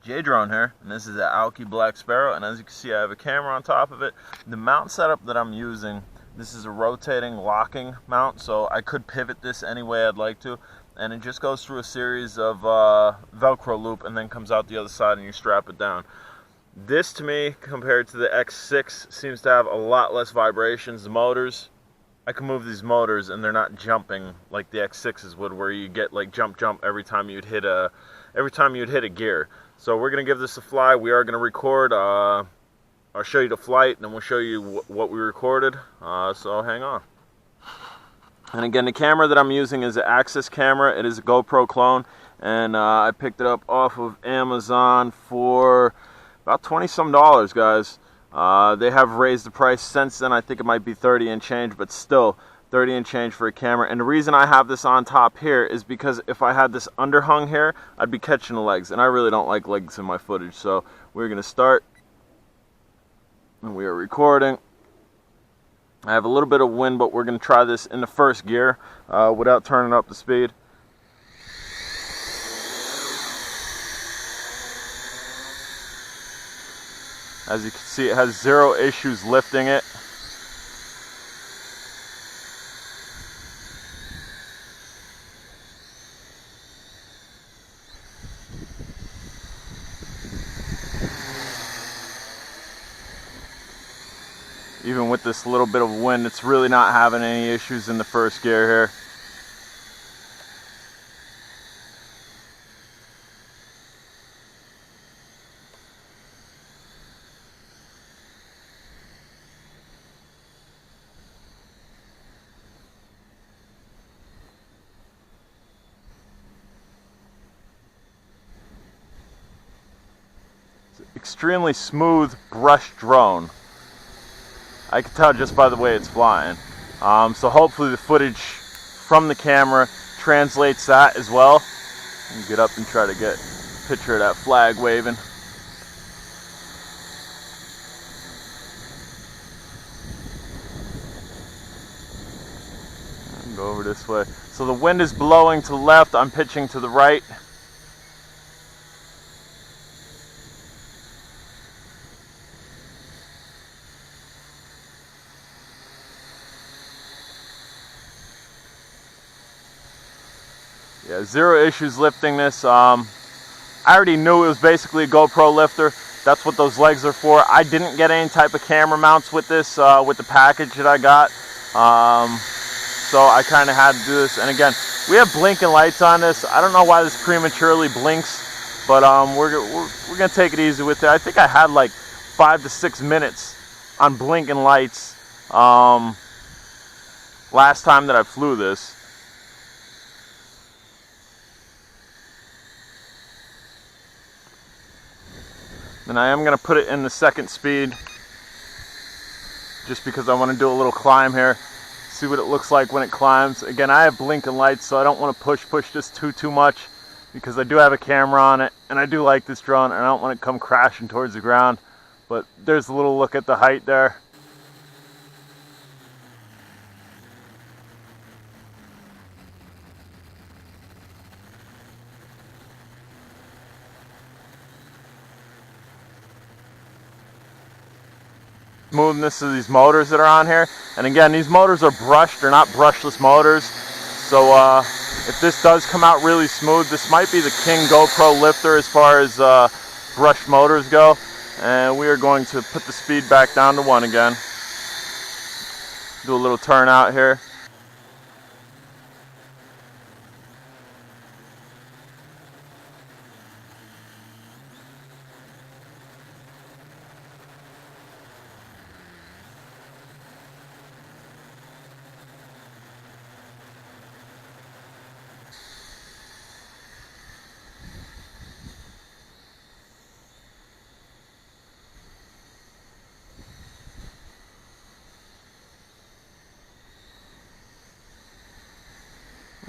J-Drone here, and this is an AUKEY Black Sparrow, and as you can see I have a camera on top of it. The mount setup that I'm using, this is a rotating locking mount, so I could pivot this any way I'd like to, and it just goes through a series of Velcro loop and then comes out the other side and you strap it down. This to me, compared to the X6, seems to have a lot less vibrations. The motors, I can move these motors and they're not jumping like the X6s would, where you get like jump every time you'd hit a gear. So we're gonna give this a fly. We are gonna record. I'll show you the flight, and then we'll show you what we recorded. So hang on. And again, the camera that I'm using is an Axis camera. It is a GoPro clone, and I picked it up off of Amazon for about $20-some, guys. They have raised the price since then. I think it might be 30 and change, but still 30 and change for a camera. And the reason I have this on top here is because if I had this underhung here, I'd be catching the legs, and I really don't like legs in my footage. So we're gonna start, and we are recording. I have a little bit of wind, but we're gonna try this in the first gear without turning up the speed. As you can see, it has zero issues lifting it. Even with this little bit of wind, it's really not having any issues in the first gear here. It's an extremely smooth brush drone. I can tell just by the way it's flying. So hopefully the footage from the camera translates that as well. And get up and try to get a picture of that flag waving. And go over this way. So the wind is blowing to the left, I'm pitching to the right. Yeah, zero issues lifting this. I already knew it was basically a GoPro lifter. That's what those legs are for. I didn't get any type of camera mounts with this, with the package that I got. So I kind of had to do this. And again, we have blinking lights on this. I don't know why this prematurely blinks, but we're gonna take it easy with it. I think I had like 5 to 6 minutes on blinking lights last time that I flew this. And I am going to put it in the second speed just because I want to do a little climb here, see what it looks like when it climbs. Again, I have blinking lights, so I don't want to push this too much, because I do have a camera on it and I do like this drone, and I don't want it to come crashing towards the ground. But there's a little look at the height there. Smoothness of these motors that are on here, and again, these motors are brushed, they're not brushless motors. So if this does come out really smooth, this might be the king GoPro lifter as far as brushed motors go. And we are going to put the speed back down to 1 again. Do a little turn out here.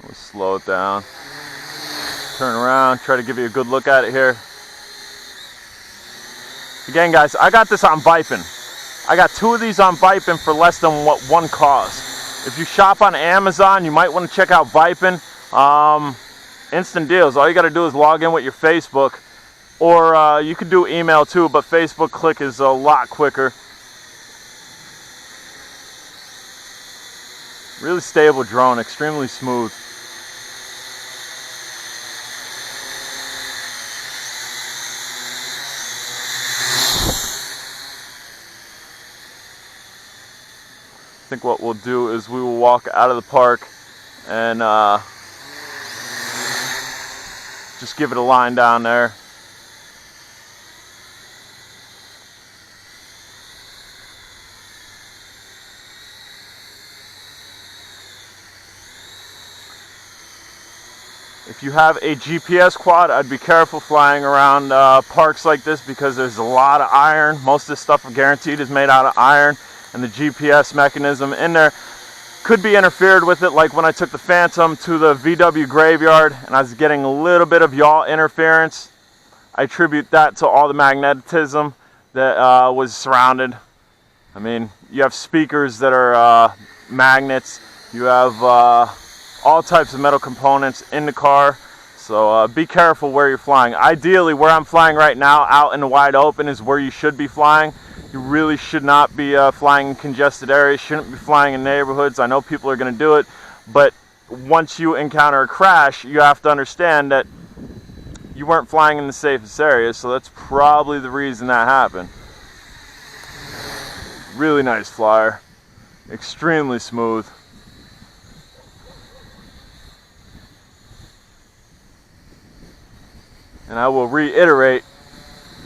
We'll slow it down, turn around, try to give you a good look at it here. Again, guys, I got this on Vipin. I got 2 of these on Vipin for less than what one cost. If you shop on Amazon, you might want to check out Vipin. Instant deals. All you got to do is log in with your Facebook, or you could do email too, but Facebook click is a lot quicker. Really stable drone, extremely smooth. I think what we'll do is we will walk out of the park and just give it a line down there. If you have a GPS quad, I'd be careful flying around parks like this because there's a lot of iron. Most of this stuff guaranteed is made out of iron, and the GPS mechanism in there could be interfered with it, like when I took the Phantom to the VW graveyard and I was getting a little bit of yaw interference. I attribute that to all the magnetism that was surrounded. I mean, you have speakers that are magnets, you have all types of metal components in the car, so be careful where you're flying. Ideally, where I'm flying right now, out in the wide open, is where you should be flying. You really should not be flying in congested areas, shouldn't be flying in neighborhoods. I know people are going to do it, but once you encounter a crash, you have to understand that you weren't flying in the safest areas, so that's probably the reason that happened. Really nice flyer, extremely smooth. And I will reiterate,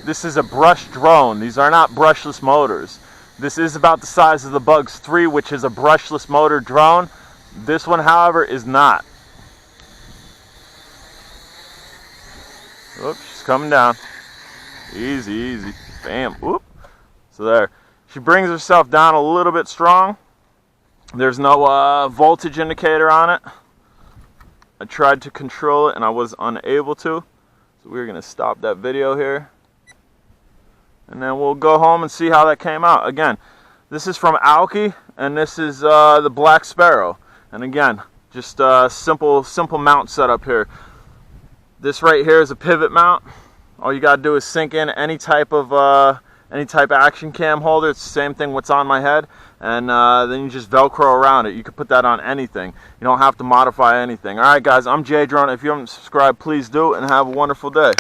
this is a brush drone. These are not brushless motors. This is about the size of the Bugs 3, which is a brushless motor drone. This one, however, is not. Oops, she's coming down. Easy, easy. Bam. Whoop. So there. She brings herself down a little bit strong. There's no voltage indicator on it. I tried to control it and I was unable to. So we're going to stop that video here. And then we'll go home and see how that came out. Again, this is from AUKEY, and this is the Black Sparrow. And again, just a simple mount setup here. This right here is a pivot mount. All you got to do is sink in any type of action cam holder. It's the same thing what's on my head, and then you just Velcro around it. You can put that on anything. You don't have to modify anything. All right, guys, I'm J Drone. If you haven't subscribed, please do, and have a wonderful day.